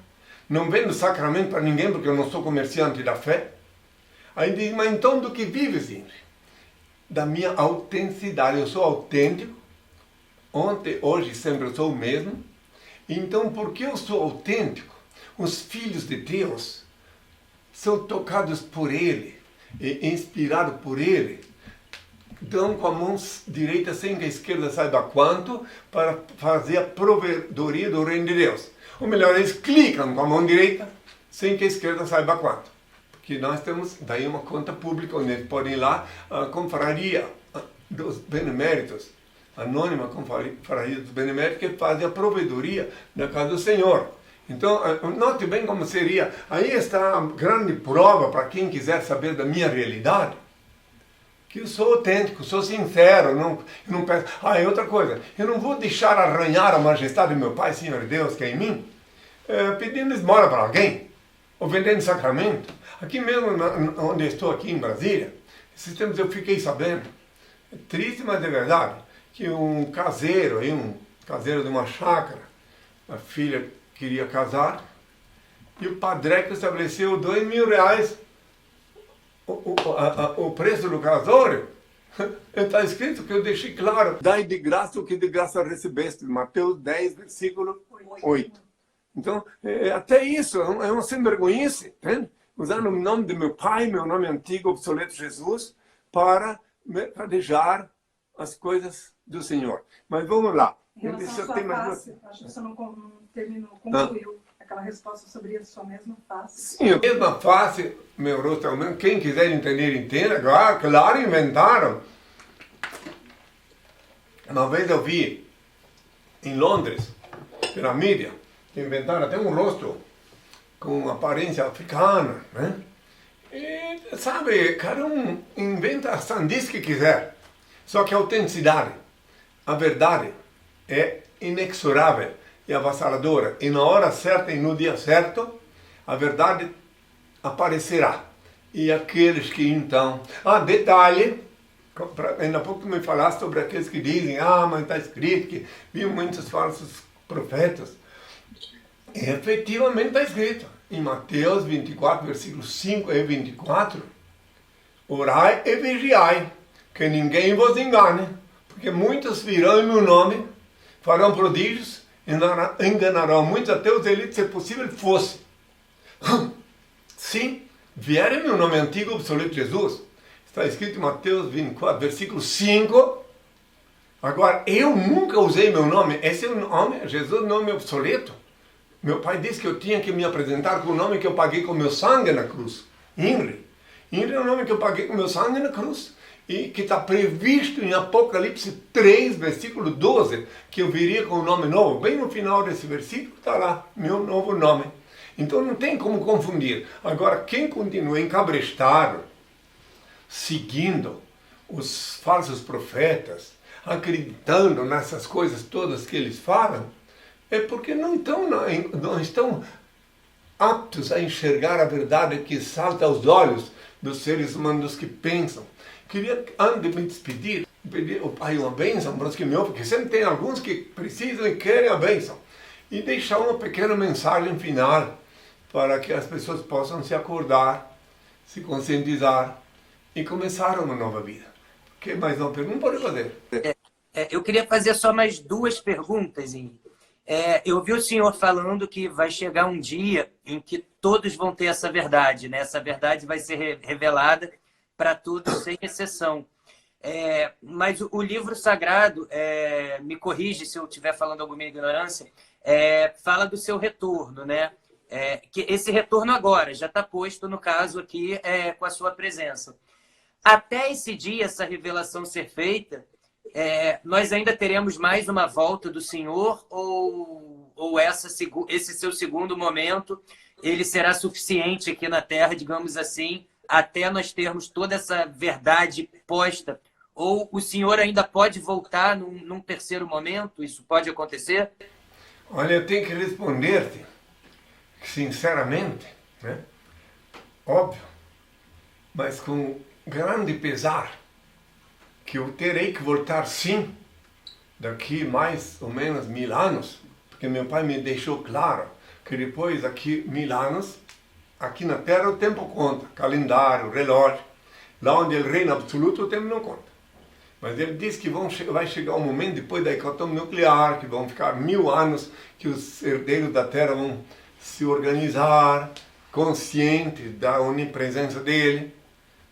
Não vendo sacramento para ninguém, porque eu não sou comerciante da fé. Aí diz, mas então do que vives, Inri? Da minha autenticidade. Eu sou autêntico. Ontem, hoje, sempre eu sou o mesmo. Então, porque eu sou autêntico, os filhos de Deus são tocados por Ele, e inspirados por Ele, dão com a mão direita sem que a esquerda saiba quanto, para fazer a provedoria do reino de Deus. Ou melhor, eles clicam com a mão direita sem que a esquerda saiba quanto. Porque nós temos daí uma conta pública onde eles podem ir lá, a confraria dos beneméritos, anônima confraria dos beneméritos, que fazem a provedoria da casa do Senhor. Então, note bem como seria. Aí está a grande prova para quem quiser saber da minha realidade. Que eu sou autêntico, sou sincero, eu não peço. E outra coisa, eu não vou deixar arranhar a majestade do meu Pai, Senhor Deus, que é em mim, pedindo esmola para alguém, ou vendendo sacramento. Aqui mesmo, onde eu estou aqui em Brasília, esses tempos eu fiquei sabendo, é triste, mas é verdade, que um caseiro de uma chácara, a filha queria casar, e o padreco estabeleceu R$2.000 o preço do casório. Está escrito que eu deixei claro, dai de graça o que de graça recebeste, Mateus 10, versículo 8. Então, até isso é uma sem-vergonhice, usando o nome de meu pai, meu nome antigo, obsoleto Jesus, para mercadejar as coisas do Senhor. Mas vamos lá. Em relação à sua face, acho que você não concluiu aquela resposta sobre a sua mesma face. Sim, a mesma face, meu rosto é o mesmo. Quem quiser entender, entenda. Claro, inventaram. Uma vez eu vi em Londres, pela mídia, que inventaram até um rosto com aparência africana, né? E, sabe, cada um inventa a sandice que quiser. Só que a autenticidade, a verdade é inexorável e avassaladora. E na hora certa e no dia certo, a verdade aparecerá. E aqueles que então... detalhe, ainda há pouco tu me falaste sobre aqueles que dizem, mas está escrito que viu muitos falsos profetas. E efetivamente está escrito, em Mateus 24, versículos 5 e 24, orai e vigiai, que ninguém vos engane, porque muitos virão em meu nome, farão prodígios, enganarão muitos, até os elites, se possível, fosse. Sim, vier em meu nome antigo, obsoleto Jesus, está escrito em Mateus 24, versículo 5. Agora, eu nunca usei meu nome, esse é o nome, Jesus, nome obsoleto. Meu pai disse que eu tinha que me apresentar com o nome que eu paguei com meu sangue na cruz. INRI. INRI é o nome que eu paguei com meu sangue na cruz. E que está previsto em Apocalipse 3, versículo 12, que eu viria com um nome novo. Bem no final desse versículo está lá, meu novo nome. Então não tem como confundir. Agora, quem continua encabrestado, seguindo os falsos profetas, acreditando nessas coisas todas que eles falam, é porque não estão aptos a enxergar a verdade que salta aos olhos dos seres humanos que pensam. Queria, antes de me despedir, pedir ao Pai uma bênção para os que me ouvem, porque sempre tem alguns que precisam e querem a bênção. E deixar uma pequena mensagem final para que as pessoas possam se acordar, se conscientizar e começar uma nova vida. Que mais uma pergunta pode fazer? Eu queria fazer só mais duas perguntas, Henrique. Eu ouvi o senhor falando que vai chegar um dia em que todos vão ter essa verdade, né? Essa verdade vai ser revelada para todos, sem exceção. Mas o livro sagrado, me corrige se eu estiver falando alguma ignorância, fala do seu retorno, né? Que esse retorno agora já está posto, no caso aqui, com a sua presença. Até esse dia, essa revelação ser feita, nós ainda teremos mais uma volta do Senhor ou esse seu segundo momento, ele será suficiente aqui na Terra, digamos assim, até nós termos toda essa verdade posta? Ou o Senhor ainda pode voltar num terceiro momento? Isso pode acontecer? Olha, eu tenho que responder-te, sinceramente, né? Óbvio, mas com grande pesar, que eu terei que voltar sim, daqui mais ou menos 1000 anos, porque meu pai me deixou claro que depois daqui 1000 anos, aqui na Terra o tempo conta, calendário, relógio, lá onde ele reina absoluto o tempo não conta. Mas ele diz que vai chegar um momento depois da hecatombe nuclear, que vão ficar 1000 anos, que os herdeiros da Terra vão se organizar, conscientes da onipresença dele,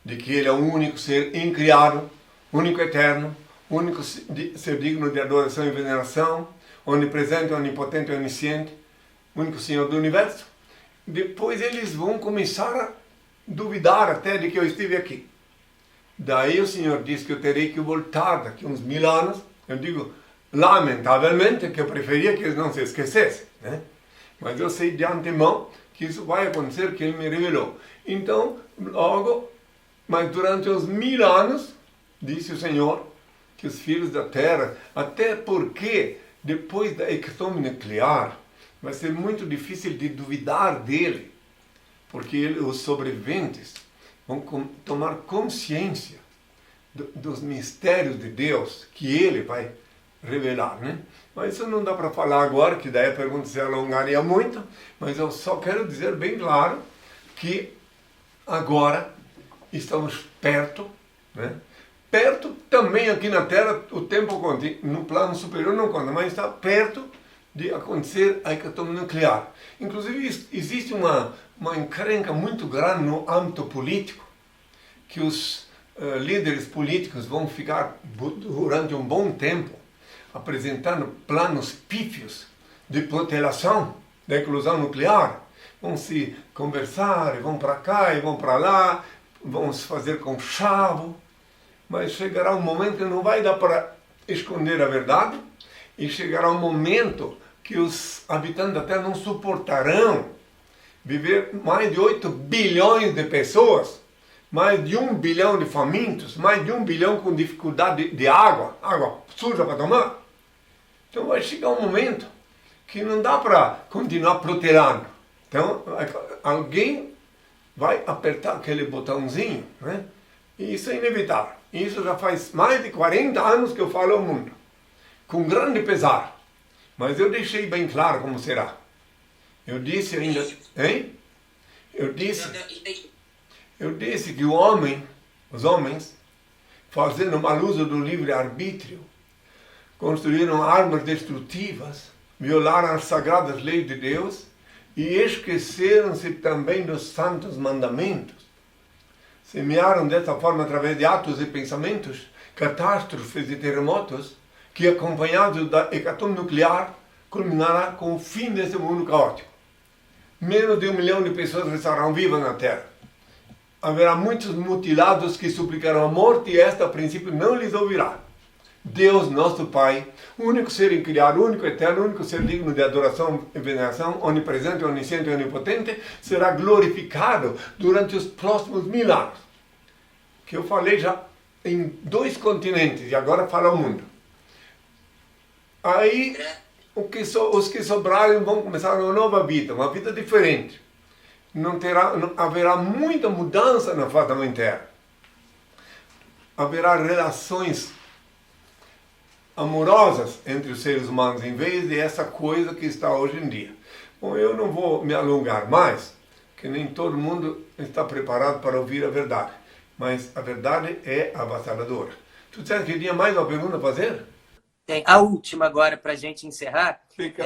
de que ele é o único ser incriado, único eterno, único ser digno de adoração e veneração, onipresente, onipotente e onisciente, único Senhor do Universo. Depois eles vão começar a duvidar até de que eu estive aqui. Daí o Senhor diz que eu terei que voltar daqui uns 1000 anos. Eu digo, lamentavelmente, que eu preferia que eles não se esquecessem, né? Mas eu sei de antemão que isso vai acontecer, que Ele me revelou. Então, logo, mas durante os 1000 anos, disse o Senhor, que os filhos da terra, até porque depois da hecatombe nuclear, vai ser muito difícil de duvidar dele, porque os sobreviventes vão tomar consciência dos mistérios de Deus que ele vai revelar, né? Mas isso não dá para falar agora, que daí a pergunta se alongaria muito, mas eu só quero dizer bem claro que agora estamos perto, né? Perto também aqui na Terra, o tempo conta, no plano superior não conta, mas está perto de acontecer a hecatombe nuclear. Inclusive existe uma encrenca muito grande no âmbito político, que os líderes políticos vão ficar durante um bom tempo apresentando planos pífios de protelação da eclosão nuclear. Vão se conversar, vão para cá e vão para lá, vão se fazer com chavo, mas chegará um momento que não vai dar para esconder a verdade, e chegará um momento que os habitantes da Terra não suportarão viver mais de 8 bilhões de pessoas mais de 1 bilhão de famintos, mais de 1 bilhão com dificuldade de água suja para tomar. Então vai chegar um momento que não dá para continuar protelando. Então alguém vai apertar aquele botãozinho, né? E isso é inevitável. Isso já faz mais de 40 anos que eu falo ao mundo, com grande pesar. Mas eu deixei bem claro como será. Eu disse ainda, hein? Eu disse que os homens, fazendo mal uso do livre-arbítrio, construíram armas destrutivas, violaram as sagradas leis de Deus e esqueceram-se também dos santos mandamentos. Semearam dessa forma, através de atos e pensamentos, catástrofes e terremotos, que, acompanhados da hecatombe nuclear, culminará com o fim desse mundo caótico. Menos de 1 milhão de pessoas restarão vivas na Terra. Haverá muitos mutilados que suplicarão a morte e esta, a princípio, não lhes ouvirá. Deus, nosso Pai, único ser incriado, único eterno, único ser digno de adoração e veneração, onipresente, onisciente e onipotente, será glorificado durante os próximos 1000 anos. Que eu falei já em 2 continentes e agora falo ao mundo. Aí os que sobrarem vão começar uma nova vida, uma vida diferente. Haverá muita mudança na face da Mãe Terra. Haverá relações amorosas entre os seres humanos, em vez de essa coisa que está hoje em dia. Bom, eu não vou me alongar mais, que nem todo mundo está preparado para ouvir a verdade. Mas a verdade é avassaladora. Tu disseste que tinha mais uma pergunta a fazer? Tem a última agora para a gente encerrar. Fica.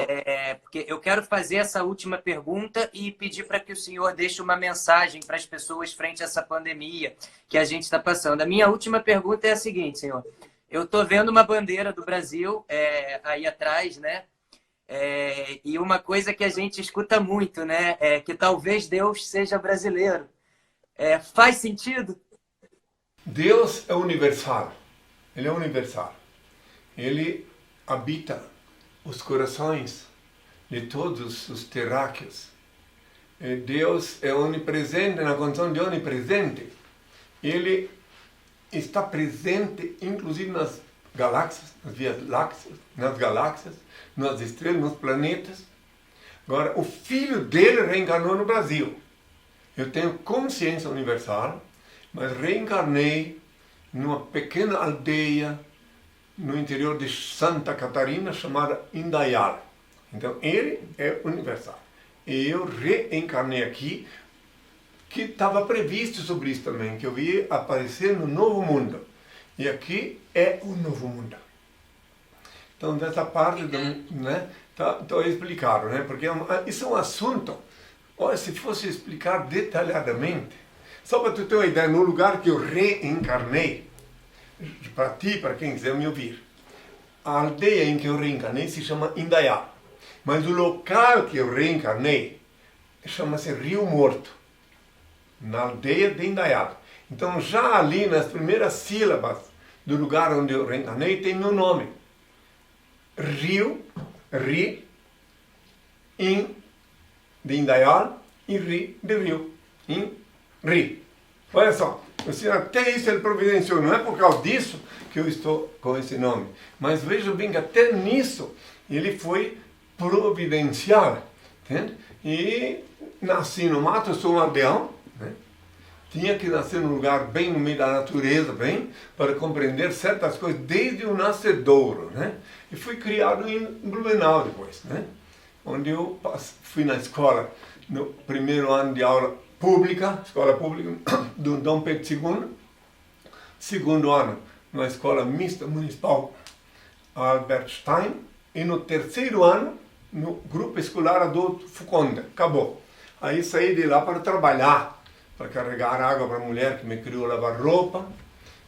Porque eu quero fazer essa última pergunta e pedir para que o senhor deixe uma mensagem para as pessoas frente a essa pandemia que a gente está passando. A minha última pergunta é a seguinte, senhor. Eu estou vendo uma bandeira do Brasil aí atrás, né? E uma coisa que a gente escuta muito, né? É que talvez Deus seja brasileiro. Faz sentido? Deus é universal. Ele é universal. Ele habita os corações de todos os terráqueos. Deus é onipresente na condição de onipresente. Ele está presente, inclusive nas galáxias, nas vias lácteas, nas galáxias, nas estrelas, nos planetas. Agora, o Filho dele reencarnou no Brasil. Eu tenho consciência universal, mas reencarnei numa pequena aldeia no interior de Santa Catarina, chamada Indaial. Então, ele é universal. E eu reencarnei aqui, que estava previsto sobre isso também, que eu ia aparecer no Novo Mundo. E aqui é o Novo Mundo. Então, dessa parte, né, tá explicado, né? Porque isso é um assunto, olha, se fosse explicar detalhadamente, só para tu ter uma ideia, no lugar que eu reencarnei, para ti, para quem quiser me ouvir, a aldeia em que eu reencarnei se chama Indaial, mas o local que eu reencarnei chama-se Rio Morto, na aldeia de Indaial. Então já ali nas primeiras sílabas do lugar onde eu reencarnei tem meu nome. Rio, Ri, In, de Indaial, e Ri, de Rio. In, Ri. Olha só, assim, até isso ele providenciou, não é por causa disso que eu estou com esse nome. Mas veja bem que até nisso ele foi providencial. Entende? E nasci no mato, eu sou um aldeão, né? Tinha que nascer num lugar bem no meio da natureza, bem, para compreender certas coisas desde o nascedouro, né? E fui criado em Blumenau depois, né? Onde eu fui na escola, no primeiro ano de aula pública, escola pública do Dom Pedro II, segundo ano na escola mista municipal Albert Stein, e no terceiro ano no grupo escolar Adolfo Fuconda. Acabou. Aí saí de lá para trabalhar, para carregar água para a mulher que me criou, lavar roupa,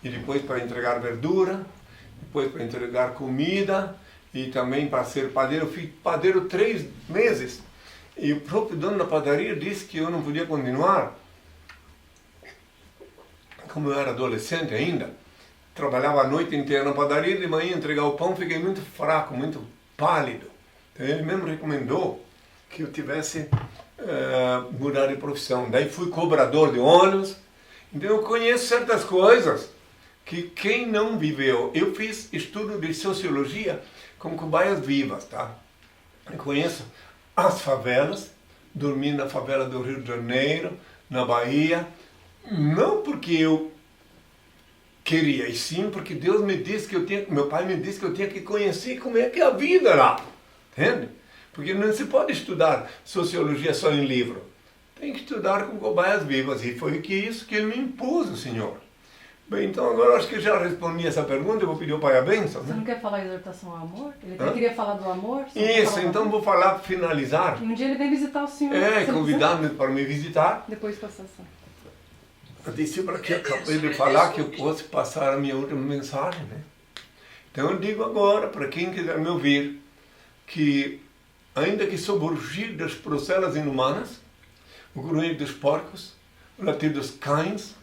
e depois para entregar verdura, depois para entregar comida, e também para ser padeiro. Eu fui padeiro 3 meses, e o próprio dono da padaria disse que eu não podia continuar. Como eu era adolescente ainda, trabalhava a noite inteira na padaria, de manhã entregar o pão, fiquei muito fraco, muito pálido. Então ele mesmo recomendou que eu tivesse mudar de profissão. Daí fui cobrador de ônibus Então eu conheço certas coisas que quem não viveu... Eu fiz estudo de sociologia com cobaias vivas, tá? Eu conheço as favelas, dormi na favela do Rio de Janeiro, na Bahia, não porque eu queria, e sim porque Deus me disse que eu tinha, meu pai me disse que eu tinha que conhecer como é que é a vida lá, entende? Porque não se pode estudar sociologia só em livro, tem que estudar com cobaias vivas, e foi isso que ele me impôs, o Senhor. Bem, então agora acho que já respondi essa pergunta, eu vou pedir ao Pai a bênção. Você Né? não quer falar exortação ao amor? Ele queria falar do amor? Você não quer Isso, falar do então amor? vou falar, finalizar. E um dia ele vem visitar o senhor. Convidar-me para me visitar. Depois da sessão. Eu disse para que acabei de falar que eu posso passar a minha última mensagem, né? Então eu digo agora, para quem quiser me ouvir, que ainda que sob o rugir das procelas inumanas, o grunhir dos porcos, o latir dos cães,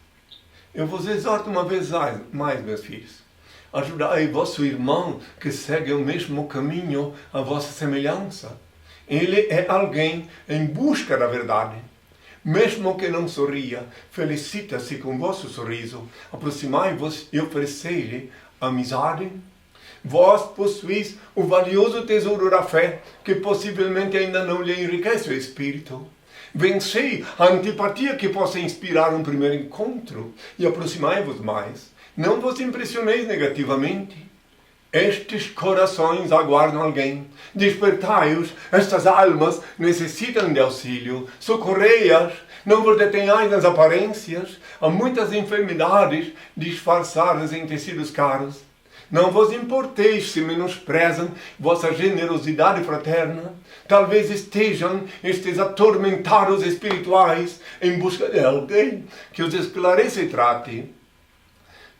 eu vos exorto uma vez mais, meus filhos. Ajudai vosso irmão que segue o mesmo caminho à vossa semelhança. Ele é alguém em busca da verdade. Mesmo que não sorria, felicita-se com vosso sorriso. Aproximai-vos e oferecei-lhe amizade. Vós possuís o valioso tesouro da fé, que possivelmente ainda não lhe enriquece o espírito. Vencei a antipatia que possa inspirar um primeiro encontro e aproximai-vos mais. Não vos impressioneis negativamente. Estes corações aguardam alguém. Despertai-os, estas almas necessitam de auxílio. Socorrei-as, não vos detenhais nas aparências. Há muitas enfermidades disfarçadas em tecidos caros. Não vos importeis se menosprezam vossa generosidade fraterna. Talvez estejam estes atormentados espirituais em busca de alguém que os esclareça e trate.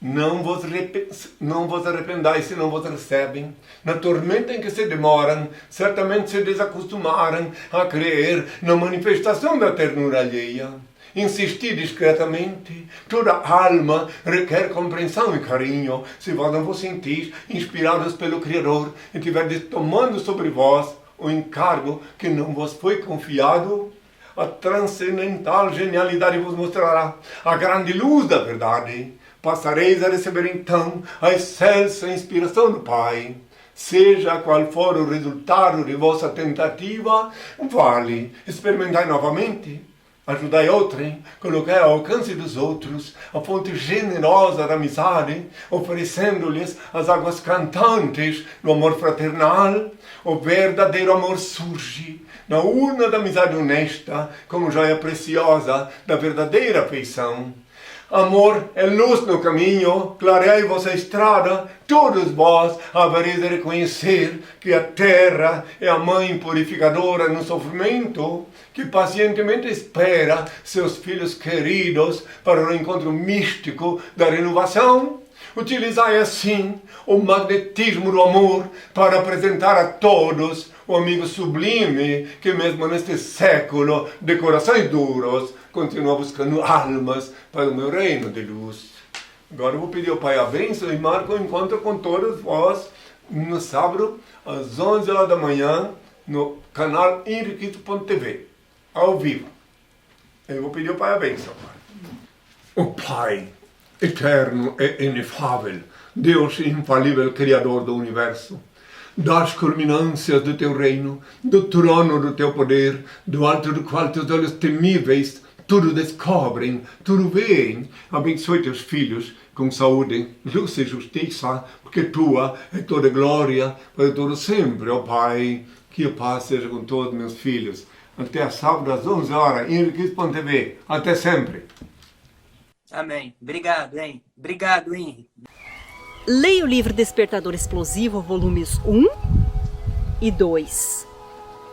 Não vos arrependais se não vos recebem. Na tormenta em que se demoram, certamente se desacostumaram a crer na manifestação da ternura alheia. Insisti discretamente. Toda alma requer compreensão e carinho. Se vós não vos sentis inspirados pelo Criador e tiverdes tomando sobre vós o encargo que não vos foi confiado, a transcendental genialidade vos mostrará a grande luz da verdade. Passareis a receber então a excelsa inspiração do Pai. Seja qual for o resultado de vossa tentativa, vale. Experimentai novamente. Ajudai outrem, colocai ao alcance dos outros a fonte generosa da amizade, oferecendo-lhes as águas cantantes do amor fraternal. O verdadeiro amor surge na urna da amizade honesta, como joia preciosa da verdadeira afeição. Amor é luz no caminho, clareai vossa estrada, todos vós havereis de reconhecer que a terra é a mãe purificadora no sofrimento, que pacientemente espera seus filhos queridos para o encontro místico da renovação. Utilizai assim o magnetismo do amor para apresentar a todos o amigo sublime que mesmo neste século de corações duros continua buscando almas para o meu reino de luz. Agora eu vou pedir ao Pai a bênção e marco um encontro com todos vós no sábado às 11 horas da manhã no canal Henriquito.tv, ao vivo. Eu vou pedir ao Pai a bênção. O Pai eterno e inefável, Deus infalível, Criador do Universo, das culminâncias do teu reino, do trono do teu poder, do alto do qual teus olhos temíveis tudo descobrem, tudo veem. Abençoe teus filhos com saúde, luz e justiça, porque tua é toda glória para todo sempre, ó Pai. Que a paz seja com todos meus filhos. Até sábado às 11 horas, Henriquito.tv. Até sempre. Amém. Obrigado, hein? Obrigado, Henrique. Leia o livro Despertador Explosivo, volumes 1 e 2.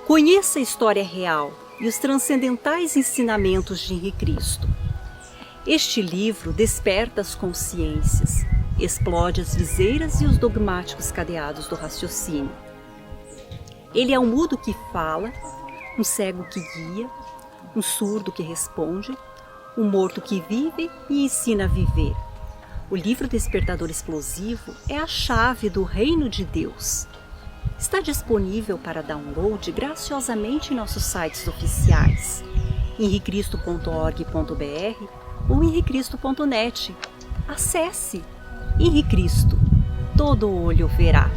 Conheça a história real e os transcendentais ensinamentos de Henrique Cristo. Este livro desperta as consciências, explode as viseiras e os dogmáticos cadeados do raciocínio. Ele é um mudo que fala, um cego que guia, um surdo que responde, um morto que vive e ensina a viver. O livro Despertador Explosivo é a chave do Reino de Deus. Está disponível para download graciosamente em nossos sites oficiais, henricristo.org.br ou henricristo.net. Acesse Henricristo, todo olho verá.